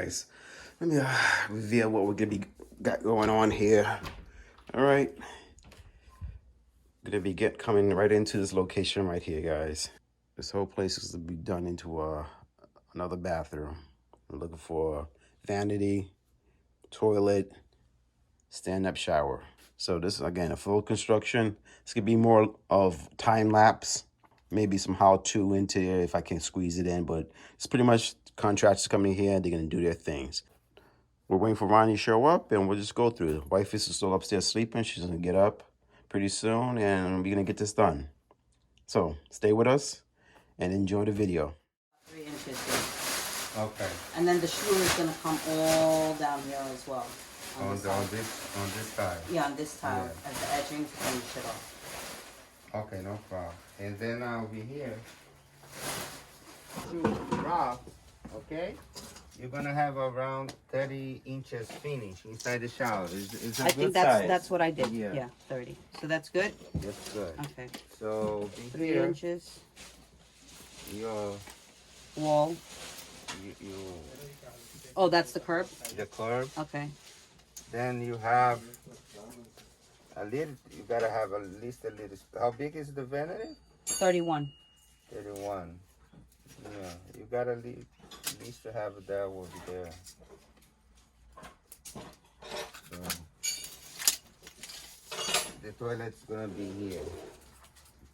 guys, let me reveal what we're gonna be got going on here. All right, gonna be coming right into this location right here, guys. This whole place is to be done into another bathroom. We're looking for vanity, toilet, stand-up shower. So this is again a full construction. This could be more of time lapse, maybe some how-to into it if I can squeeze it in, but it's pretty much contractors coming here, they're gonna do their things. We're waiting for Ronnie to show up and we'll just go through it. Wife is still upstairs sleeping. She's gonna get up pretty soon and we're gonna get this done. So stay with us and enjoy the video. 3 inches here. Okay. And then the screw is gonna come all down here as well. On this side. Yeah, on this tile, Yeah. at the edging to finish it off. Okay, no problem. And then over here, to drop, okay? You're gonna have around 30 inches finish inside the shower. It's a I good think size. that's what I did. Yeah. Yeah, 30. So that's good? That's good. Okay. So over 3 here, inches your wall. you Oh, that's the curb? the curb. Okay. Then you have a little. You gotta have at least a little. How big is the vanity? 31. 31. Yeah, you gotta at least to have that over there. So, the toilet's gonna be here.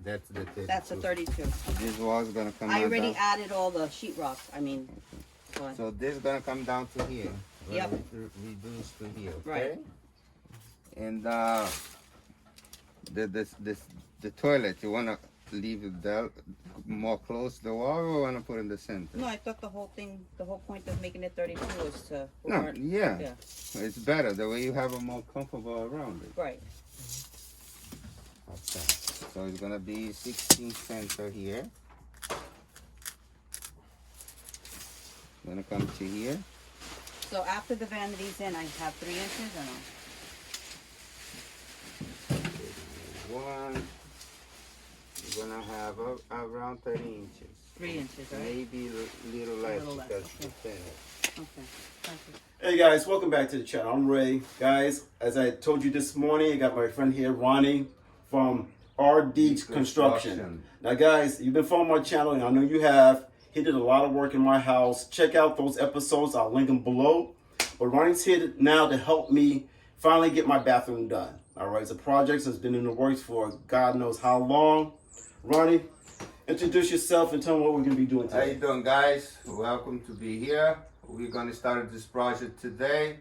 That's the 32. That's a 32. This wall's gonna come I out already down. added all the sheetrock. I mean, but So this is gonna come down to here. Yep. Reduce to here. Okay? Right. And the toilet, you wanna leave it there more close to the wall, or wanna put in the center? no, I thought the whole point of making it 32 was to. No, yeah. Yeah. It's better. The way you have a more comfortable around it. Right. Okay. So it's gonna be 16 center here. Gonna come to here. So after the vanity's in, I have 3 inches or no? One. You're gonna have around 30 inches. 3 inches, right? Maybe a little less little less, because okay. the finish. Okay. Perfect. Hey guys, welcome back to the channel. I'm Ray. Guys, as I told you this morning, I got my friend here, Ronnie, from RD Construction. Now guys, you've been following my channel and I know you have. He did a lot of work in my house. Check out those episodes. I'll link them below. But Ronnie's here now to help me finally get my bathroom done. All right, it's a project that's been in the works for God knows how long. Ronnie, introduce yourself and tell them what we're going to be doing How today. you doing, guys? Welcome to be here. We're gonna start this project today.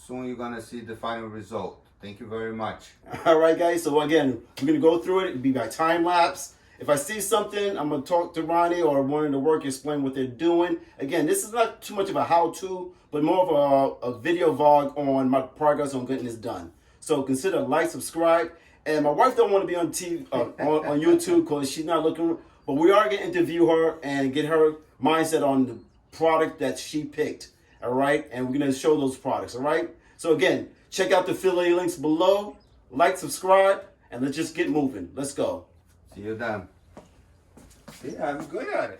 Soon you're gonna see the final result. Thank you very much. All right, guys. So again, we're going to go through it. It'll be by time lapse. If I see something, I'm going to talk to Ronnie or one of the work, explain what they're doing. Again, this is not too much of a how-to, but more of a video vlog on my progress on getting this done. So consider like, subscribe. And my wife don't want to be on TV, on YouTube because she's not looking. But we are going to interview her and get her mindset on the product that she picked. All right, and we're going to show those products. All right. So again, check out the affiliate links below. Like, subscribe, and let's just get moving. Let's go. See you done. See, I'm good at it.